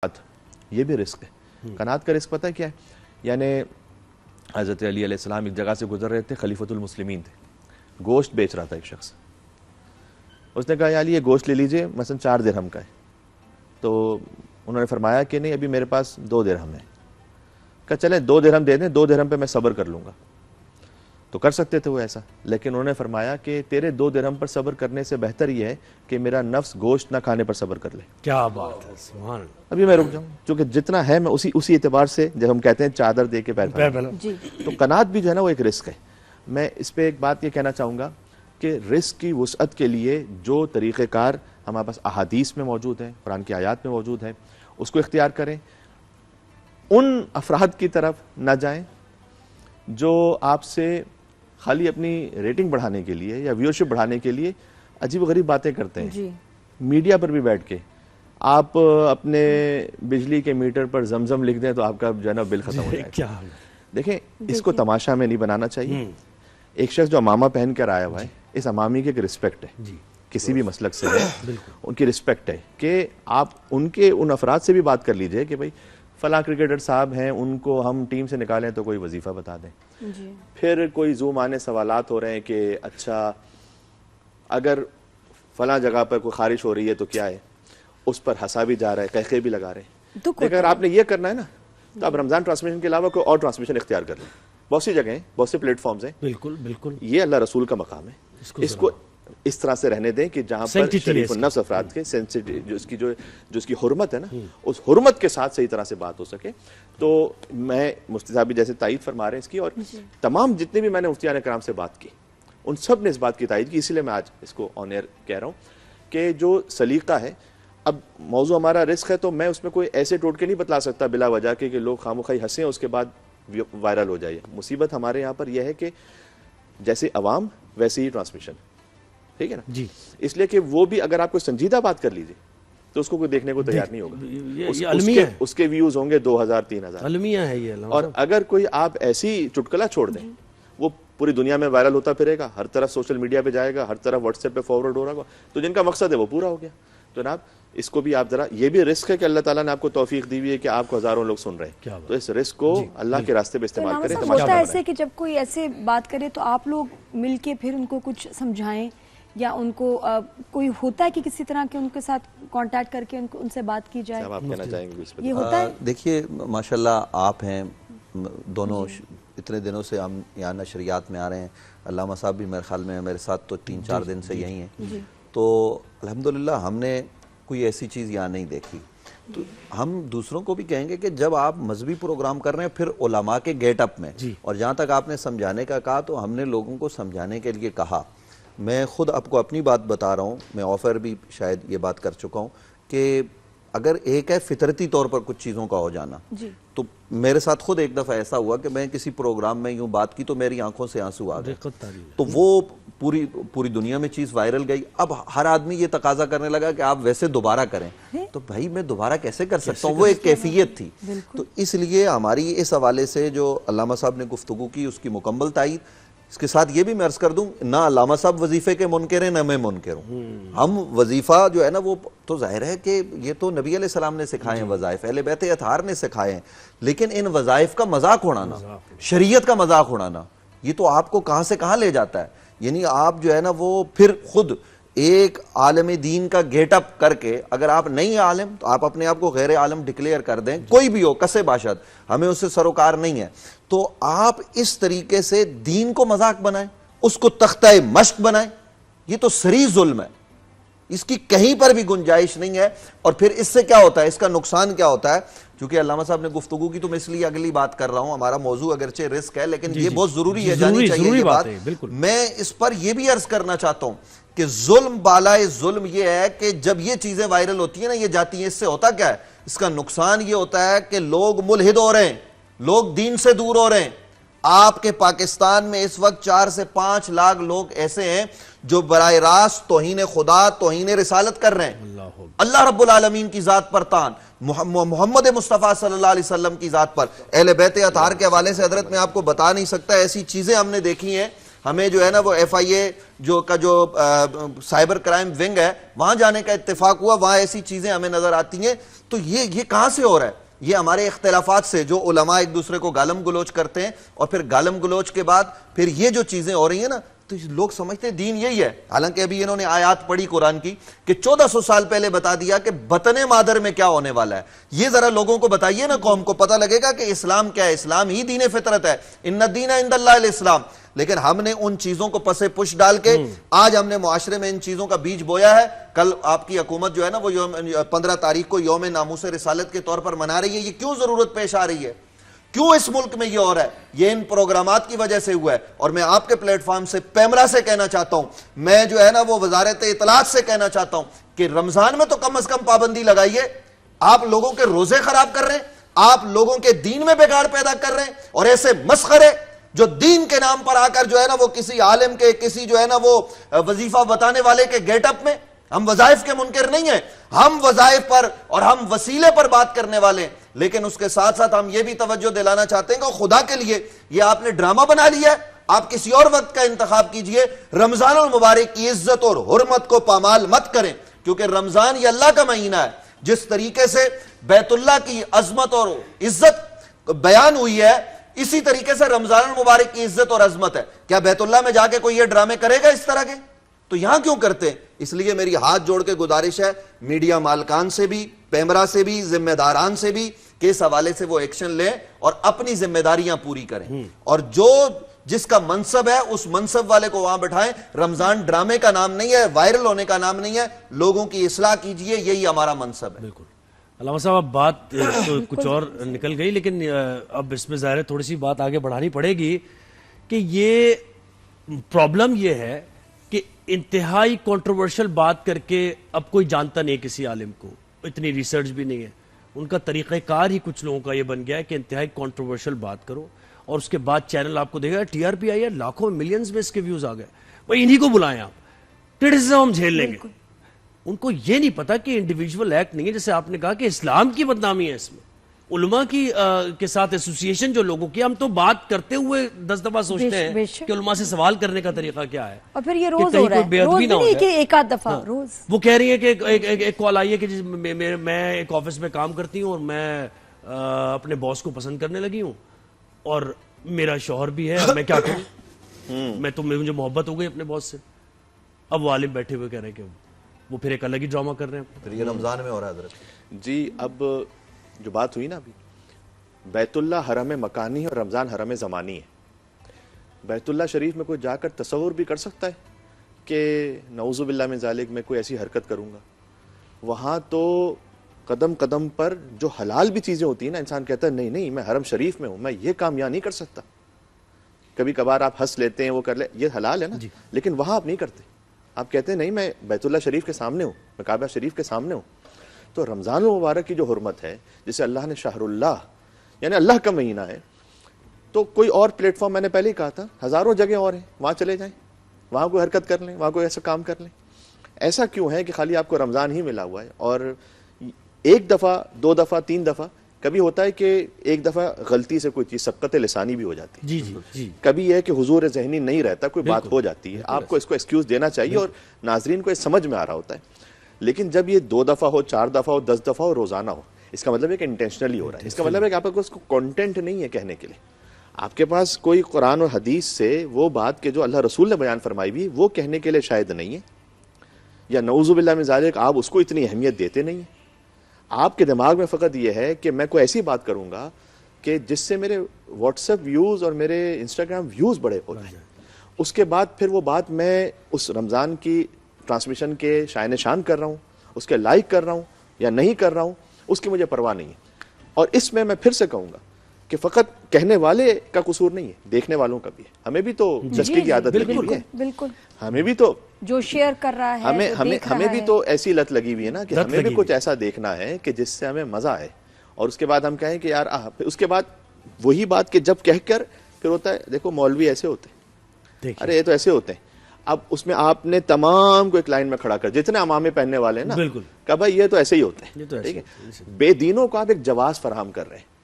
یہ بھی رزق ہے. قناعت کا رزق پتہ کیا ہے؟ یعنی حضرت علی علیہ السلام ایک جگہ سے گزر رہے تھے، خلیفۃ المسلمین تھے، گوشت بیچ رہا تھا ایک شخص. اس نے کہا یا علی یہ گوشت لے لیجئے، مثلا 4 درہم کا ہے. تو انہوں نے فرمایا کہ نہیں ابھی میرے پاس 2 درہم ہیں. کہا چلیں 2 درہم دے دیں، 2 درہم پہ میں صبر کر لوں گا. تو کر سکتے تھے وہ ایسا، لیکن انہوں نے فرمایا کہ تیرے 2 درہم پر صبر کرنے سے بہتر یہ ہے کہ میرا نفس گوشت نہ کھانے پر صبر کر لے. کیا بات ہے، سبحان اللہ. ابھی میں رک جاؤں کیونکہ جتنا ہے میں اسی اعتبار سے، جب ہم کہتے ہیں چادر دے کے پیر پھیلاؤ، تو قناعت بھی جو ہے نا وہ ایک رزق ہے. میں اس پہ ایک بات یہ کہنا چاہوں گا کہ رزق کی وسعت کے لیے جو طریقہ کار ہمارے پاس احادیث میں موجود ہیں، قرآن کی آیات میں موجود ہیں، اس کو اختیار کریں. ان افراد کی طرف نہ جائیں جو آپ سے خالی اپنی ریٹنگ بڑھانے کے لیے یا ویورشپ بڑھانے کے لیے عجیب و غریب باتیں کرتے ہیں. میڈیا پر بھی بیٹھ کے آپ اپنے بجلی کے میٹر پر زمزم لکھ دیں تو آپ کا جو ہے نا بل ختم ہو جائے. دیکھیں اس کو تماشا میں نہیں بنانا چاہیے. ایک شخص جو امامہ پہن کر آیا ہوا ہے، اس امامی کی ایک رسپیکٹ ہے، کسی بھی مسلک سے ہے ان کی رسپیکٹ ہے کہ آپ ان افراد سے بھی بات کر لیجئے کہ بھائی فلاں کرکٹر صاحب ہیں، ان کو ہم ٹیم سے نکالیں تو کوئی وظیفہ بتا دیں. پھر کوئی زوم آنے سوالات ہو رہے ہیں کہ اچھا اگر فلاں جگہ پر کوئی خارش ہو رہی ہے تو کیا ہے، اس پر ہنسا بھی جا رہا ہے، قہقہے بھی لگا رہے ہیں. لیکن اگر آپ نے یہ کرنا ہے نا تو آپ رمضان ٹرانسمیشن کے علاوہ کوئی اور ٹرانسمیشن اختیار کر لیں. بہت سی جگہیں، بہت سے پلیٹ فارمز ہیں. بالکل بالکل یہ یہ اللہ رسول کا مقام ہے. اس کو اس طرح سے رہنے دیں کہ جہاں پر شریف النفس افراد کے جو اس کی حرمت ہے نا، اس حرمت کے ساتھ صحیح طرح سے بات ہو سکے. تو میں مفتی صاحب بھی جیسے تائید فرما رہے ہیں اس کی، اور تمام جتنے بھی میں نے مفتیان کرام سے بات کی ان سب نے اس بات کی تائید کی. اسی لیے میں آج اس کو آن ایئر کہہ رہا ہوں کہ جو سلیقہ ہے، اب موضوع ہمارا رزق ہے تو میں اس میں کوئی ایسے ٹوٹکے نہیں بتلا سکتا بلا وجہ کہ لوگ خامخواہ ہنسیں اس کے بعد وائرل ہو جائے. مصیبت ہمارے یہاں پر یہ ہے کہ جیسے عوام ویسے ہی ٹرانسمیشن، ٹھیک ہے نا جی. اس لیے کہ وہ بھی اگر آپ کوئی سنجیدہ بات کر لیجیے تو اس کو کوئی دیکھنے کو تیار نہیں ہوگا. اس کے ویوز ہوں گے 2000 3000 المیہ ہے یہ. اور اگر کوئی آپ ایسی چٹکلا چھوڑ دیں وہ پوری دنیا میں وائرل ہوتا پھرے گا، ہر طرف سوشل میڈیا پہ جائے گا، ہر طرف واٹس ایپ پہ فارورڈ ہو رہا ہوگا، تو جن کا مقصد ہے وہ پورا ہو گیا. تو جناب اس کو بھی آپ ذرا، یہ بھی رزق ہے کہ اللہ تعالیٰ نے آپ کو توفیق دی ہوئی ہے کہ آپ کو ہزاروں لوگ سن رہے ہیں، تو اس رزق کو اللہ کے راستے پہ استعمال کریں. ہوتا ہے ایسے کہ جب کوئی ایسے بات کرے تو آپ لوگ مل کے پھر ان کو کچھ سمجھائیں، یا ان کو کوئی ہوتا ہے کہ کسی طرح کے ان کے ساتھ کانٹیکٹ کر کے ان سے بات کی جائے؟ آپ کہنا چاہیں گے اس پہ؟ یہ ہوتا ہے. دیکھیے ماشاءاللہ آپ ہیں دونوں، اتنے دنوں سے ہم یہاں نشریات میں آ رہے ہیں. علامہ صاحب بھی میرے خیال میں میرے ساتھ تو 3-4 دن سے یہی ہیں. تو الحمدللہ ہم نے کوئی ایسی چیز یہاں نہیں دیکھی. تو ہم دوسروں کو بھی کہیں گے کہ جب آپ مذہبی پروگرام کر رہے ہیں پھر علماء کے گیٹ اپ میں، اور جہاں تک آپ نے سمجھانے کا کہا تو ہم نے لوگوں کو سمجھانے کے لیے کہا. میں خود آپ کو اپنی بات بتا رہا ہوں، میں آفر بھی شاید یہ بات کر چکا ہوں کہ اگر ایک ہے فطرتی طور پر کچھ چیزوں کا ہو جانا، تو میرے ساتھ خود ایک دفعہ ایسا ہوا کہ میں کسی پروگرام میں یوں بات کی تو میری آنکھوں سے آنسو آ گئے. تو وہ پوری دنیا میں چیز وائرل گئی. اب ہر آدمی یہ تقاضا کرنے لگا کہ آپ ویسے دوبارہ کریں. تو بھائی میں دوبارہ کیسے کر سکتا ہوں؟ وہ ایک کیفیت تھی. تو اس لیے ہماری اس حوالے سے جو علامہ صاحب نے گفتگو کی اس کی مکمل تائید. اس کے ساتھ یہ بھی میں عرض کر دوں، نہ علامہ صاحب وظیفے کے منکر ہیں نہ میں منکر ہوں. ہم وظیفہ جو ہے نا وہ تو ظاہر ہے کہ یہ تو نبی علیہ السلام نے سکھائے ہیں وظائف، اہل بیت اطہار نے سکھائے ہیں، لیکن ان وظائف کا مذاق اڑانا، شریعت کا مذاق اڑانا، یہ تو آپ کو کہاں سے کہاں لے جاتا ہے. یعنی آپ جو ہے نا وہ پھر خود ایک عالم دین کا گیٹ اپ کر کے، اگر آپ نہیں عالم تو آپ اپنے آپ کو غیر عالم ڈکلیئر کر دیں، کوئی بھی ہو کسے باشد، ہمیں اس سے سروکار نہیں ہے. تو آپ اس طریقے سے دین کو مذاق بنائیں، اس کو تختہ مشق بنائیں، یہ تو سری ظلم ہے. اس کی کہیں پر بھی گنجائش نہیں ہے. اور پھر اس سے کیا ہوتا ہے، اس کا نقصان کیا ہوتا ہے؟ چونکہ علامہ صاحب نے گفتگو کی تو میں اس لیے اگلی بات کر رہا ہوں. ہمارا موضوع اگرچہ رزق ہے لیکن یہ بہت ضروری ہے، جانی چاہیے یہ بات. میں اس پر یہ بھی عرض کرنا چاہتا ہوں کہ ظلم بالائے ظلم یہ ہے کہ جب یہ چیزیں وائرل ہوتی ہیں نا، یہ جاتی ہیں، اس سے ہوتا کیا ہے؟ اس کا نقصان یہ ہوتا ہے کہ لوگ ملحد ہو رہے ہیں، لوگ دین سے دور ہو رہے ہیں. آپ کے پاکستان میں اس وقت 4 سے 5 لاکھ لوگ ایسے ہیں جو براہ راست توہین خدا، توہین رسالت کر رہے ہیں. اللہ رب العالمین کی ذات پر تان، محمد مصطفیٰ صلی اللہ علیہ وسلم کی ذات پر، اہل بیت اطہار کے حوالے سے حضرت میں آپ کو بتا نہیں سکتا، ایسی چیزیں ہم نے دیکھی ہیں ہمیں جو ہے نا وہ FIA جو سائبر کرائم ونگ ہے وہاں جانے کا اتفاق ہوا, وہاں ایسی چیزیں ہمیں نظر آتی ہیں. تو یہ کہاں سے ہو رہا ہے؟ یہ ہمارے اختلافات سے, جو علماء ایک دوسرے کو گالم گلوچ کرتے ہیں, اور پھر گالم گلوچ کے بعد پھر یہ جو چیزیں ہو رہی ہیں نا, تو لوگ سمجھتے ہیں دین یہی ہے. حالانکہ ابھی انہوں نے آیات پڑھی قرآن کی کہ 1400 سال پہلے بتا دیا کہ بطن مادر میں کیا ہونے والا ہے. یہ ذرا لوگوں کو بتائیے نا, قوم کو پتہ لگے گا کہ اسلام کیا ہے. اسلام ہی دین فطرت ہے, ان الدین عند اللہ الاسلام. لیکن ہم نے ان چیزوں کو پس پش ڈال کے آج ہم نے معاشرے میں ان چیزوں کا بیج بویا ہے. کل آپ کی حکومت جو ہے نا وہ 15 تاریخ کو یوم ناموس رسالت کے طور پر منا رہی ہے. یہ کیوں ضرورت پیش آ رہی ہے؟ کیوں اس ملک میں یہ ہو رہا ہے؟ یہ ان پروگرامات کی وجہ سے ہوا ہے. اور میں آپ کے پلیٹ فارم سے پیمرا سے کہنا چاہتا ہوں, میں جو ہے نا وہ وزارت اطلاعات سے کہنا چاہتا ہوں کہ رمضان میں تو کم از کم پابندی لگائیے. آپ لوگوں کے روزے خراب کر رہے ہیں, آپ لوگوں کے دین میں بگاڑ پیدا کر رہے ہیں, اور ایسے مسخرے جو دین کے نام پر آ کر جو ہے نا وہ کسی عالم کے, کسی جو ہے نا وہ وظیفہ بتانے والے کے گیٹ اپ میں. ہم وظائف کے منکر نہیں ہیں, ہم وظائف پر اور ہم وسیلے پر بات کرنے والے ہیں. لیکن اس کے ساتھ ساتھ ہم یہ بھی توجہ دلانا چاہتے ہیں کہ خدا کے لیے یہ آپ نے ڈرامہ بنا لیا ہے. آپ کسی اور وقت کا انتخاب کیجئے. رمضان المبارک کی عزت اور حرمت کو پامال مت کریں, کیونکہ رمضان یہ اللہ کا مہینہ ہے. جس طریقے سے بیت اللہ کی عظمت اور عزت بیان ہوئی ہے, اسی طریقے سے رمضان المبارک کی عزت اور عظمت ہے. کیا بیت اللہ میں جا کے کوئی یہ ڈرامے کرے گا اس طرح کے؟ تو یہاں کیوں کرتے ہیں؟ اس لیے میری ہاتھ جوڑ کے گزارش ہے میڈیا مالکان سے بھی, پیمرا سے بھی, ذمہ داران سے بھی, کہ اس حوالے سے وہ ایکشن لیں اور اپنی ذمہ داریاں پوری کریں. اور جس کا منصب ہے اس منصب والے کو وہاں بٹھائیں. رمضان ڈرامے کا نام نہیں ہے, وائرل ہونے کا نام نہیں ہے. لوگوں کی اصلاح کیجئے, یہی ہمارا منصب ہے. بالکل. علامہ صاحب اب بات تو کچھ اور نکل گئی, لیکن اب اس میں ظاہر ہے تھوڑی سی بات آگے بڑھانی پڑے گی کہ یہ پرابلم یہ ہے کہ انتہائی کنٹروورشل بات کر کے اب کوئی جانتا نہیں کسی عالم کو, اتنی ریسرچ بھی نہیں ہے. ان کا طریقہ کار ہی کچھ لوگوں کا یہ بن گیا ہے کہ انتہائی کنٹروورشل بات کرو, اور اس کے بعد چینل آپ کو دیکھا TRP آئی ہے, لاکھوں ملینز میں اس کے ویوز آ گئے. بھائی انہی کو بلائیں, آپ کرٹیسزم ہم جھیل لیں گے. ان کو یہ نہیں پتا کہ انڈیویجول ایکٹ نہیں ہے, جیسے آپ نے کہا کہ اسلام کی بدنامی ہے اس میں, علماء کے ساتھ ایسوسیشن جو لوگوں کی. ہم تو بات کرتے ہوئے 10 دفعہ سوچتے ہیں کہ علماء سے سوال کرنے کا طریقہ کیا ہے, اور پھر یہ روز ہو رہا ہے, روز نہیں کہ ایک آدھ دفعہ, روز. وہ کہہ رہی ہے کہ ایک کال آئی ہے کہ میں ایک آفس میں کام کرتی ہوں اور میں اپنے باس کو پسند کرنے لگی ہوں, اور میرا شوہر بھی ہے, اب میں کیا کروں, مجھے محبت ہو گئی اپنے باس سے. اب وہ عالم بیٹھے ہوئے کہہ رہے ہیں کہ وہ پھر ایک الگ ہی ڈرامہ کر رہے ہیں. پھر یہ رمضان میں ہو رہا ہے حضرت. جی, اب جو بات ہوئی نا ابھی, بیت اللہ حرم مکانی ہے اور رمضان حرم زمانی ہے. بیت اللہ شریف میں کوئی جا کر تصور بھی کر سکتا ہے کہ نعوذ باللہ من ذالک میں کوئی ایسی حرکت کروں گا؟ وہاں تو قدم قدم پر جو حلال بھی چیزیں ہوتی ہیں نا, انسان کہتا ہے نہیں میں حرم شریف میں ہوں, میں یہ کام یہاں نہیں کر سکتا. کبھی کبھار آپ ہنس لیتے ہیں, وہ کر لے, یہ حلال ہے نا, لیکن وہاں آپ نہیں کرتے. آپ کہتے ہیں نہیں میں بیت اللہ شریف کے سامنے ہوں, میں کعبہ شریف کے سامنے ہوں. تو رمضان المبارک کی جو حرمت ہے, جسے اللہ نے شہر اللہ یعنی اللہ کا مہینہ ہے, تو کوئی اور پلیٹ فارم, میں نے پہلے ہی کہا تھا, ہزاروں جگہ اور ہیں, وہاں چلے جائیں, وہاں کوئی حرکت کر لیں, وہاں کوئی ایسا کام کر لیں. ایسا کیوں ہے کہ خالی آپ کو رمضان ہی ملا ہوا ہے؟ اور ایک دفعہ, 2 دفعہ, 3 دفعہ, کبھی ہوتا ہے کہ ایک دفعہ غلطی سے کوئی چیز سبقت لسانی بھی ہو جاتی ہے. جی. کبھی یہ ہے کہ حضور ذہنی نہیں رہتا, کوئی بات ہو جاتی ہے, آپ کو اس کو ایکسکیوز دینا چاہیے, اور ناظرین کو یہ سمجھ میں آ رہا ہوتا ہے. لیکن جب یہ 2 دفعہ ہو, 4 دفعہ ہو, 10 دفعہ ہو, روزانہ ہو, اس کا مطلب ہے کہ انٹینشنلی ہو رہا ہے. اس کا مطلب ہے کہ آپ کے پاس کانٹینٹ نہیں ہے کہنے کے لیے. آپ کے پاس کوئی قرآن اور حدیث سے وہ بات کہ جو اللہ رسول نے بیان فرمائی بھی, وہ کہنے کے لیے شاید نہیں ہے, یا نعوذ باللہ من ذالک آپ اس کو اتنی اہمیت دیتے نہیں ہیں. آپ کے دماغ میں فقط یہ ہے کہ میں کوئی ایسی بات کروں گا کہ جس سے میرے واٹس ایپ ویوز اور میرے انسٹاگرام ویوز بڑے ہو جائیں. اس کے بعد پھر وہ بات میں اس رمضان کی ٹرانسمیشن کے شائن شان کر رہا ہوں, اس کے لائک کر رہا ہوں یا نہیں کر رہا ہوں, اس کی مجھے پرواہ نہیں ہے. اور اس میں پھر سے کہوں گا کہ فقط کہنے والے کا قصور نہیں ہے, دیکھنے والوں کا بھی ہے. ہمیں بھی تو چسکے کی عادت لگی ہوئی ہے, بالکل, ہمیں بھی تو جو شیئر کر رہا ہے, ہمیں بھی تو ایسی لت لگی ہوئی ہے نا کہ ہمیں بھی کچھ ایسا دیکھنا ہے کہ جس سے ہمیں مزہ آئے, اور اس کے بعد ہم کہیں کہ یار اس کے بعد وہی بات کہ جب کہہ کر پھر ہوتا ہے, دیکھو مولوی ایسے ہوتے ہیں, ارے یہ تو ایسے ہوتے ہیں. اب اس میں آپ نے تمام کو ایک لائن میں کھڑا کر, جتنے امامے پہننے والے ہیں نا, کہ بھائی یہ تو ایسے ہی ہوتے ہیں, ٹھیک ہے. بے دینوں کو آپ ایک جواز فراہم کر رہے ہیں,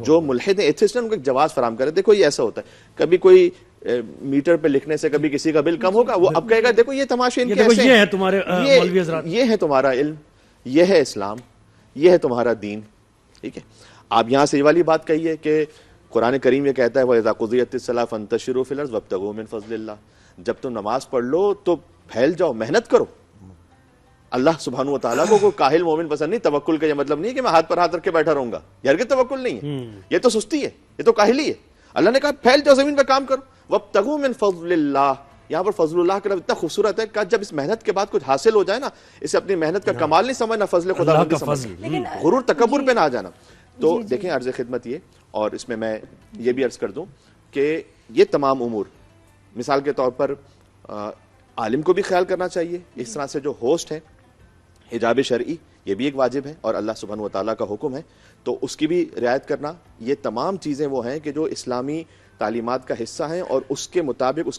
جو ملحد ہیں, ایتھسٹ ہیں, ان کو ایک جواز فراہم کر رہے ہیں. دیکھو یہ ایسا ہوتا ہے, کبھی کوئی میٹر پہ لکھنے سے کبھی کسی کا بل کم ہوگا؟ وہ اب کہے گا دیکھو یہ تماشے ان کے ایسے یہ ہے تمہارے مولوی حضرات، یہ ہے تمہارا علم، یہ ہے اسلام، یہ ہے تمہارا دین. ٹھیک ہے. آپ یہاں سے یہ والی بات کہیے کہ قرآن کریم یہ کہتا ہے وَإِذَا قُضِيَتِ الصَّلَاةُ فَانتَشِرُوا فِي الْأَرْضِ وَابْتَغُوا مِن فَضْلِ اللَّهِ. جب تم نماز پڑھ لو تو پھیل جاؤ، محنت کرو. اللہ سبحانہ و تعالیٰ کو کوئی کاہل مومن پسند نہیں. توکل کا یہ مطلب نہیں کہ میں ہاتھ پر ہاتھ رکھ کے بیٹھا رہوں گا، یہ ہرگز توکل نہیں ہے، یہ تو سستی ہے، یہ تو کاہلی ہے. اللہ نے کہا پھیل جاؤ، زمین پہ کام کرو. وَابْتَغُوا مِن فَضْلِ اللَّهِ. یہاں پر فضل اللہ کا لفظ اتنا خوبصورت ہے کہ جب اس محنت کے بعد کچھ حاصل ہو جائے نا، اسے اپنی محنت کا کمال نہیں سمجھنا، فضل خدا بندی سمجھنا، غرور تکبر پہ نہ آ جانا. تو دیکھیں عرض خدمت یہ، اور اس میں میں یہ بھی عرض کر دوں کہ یہ تمام امور مثال کے طور پر عالم کو بھی خیال کرنا چاہیے. اس طرح سے جو ہوسٹ ہیں، حجاب شرعی یہ بھی ایک واجب ہے اور اللہ سبحانہ و تعالیٰ کا حکم ہے، تو اس کی بھی رعایت کرنا. یہ تمام چیزیں وہ ہیں کہ جو اسلامی تعلیمات کا حصہ ہیں اور اس کے مطابق اس کے